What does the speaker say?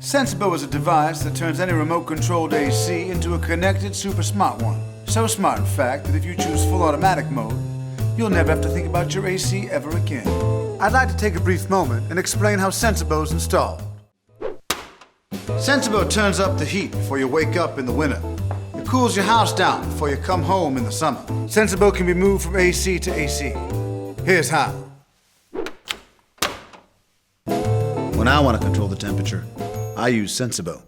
Sensibo is a device that turns any remote-controlled AC into a connected, super smart one. So smart, in fact, that if you choose full automatic mode, you'll never have to think about your AC ever again. I'd like to take a brief moment and explain how Sensibo is installed. Sensibo turns up the heat before you wake up in the winter. It cools your house down before you come home in the summer. Sensibo can be moved from AC to AC. Here's how. When I want to control the temperature, I use Sensibo.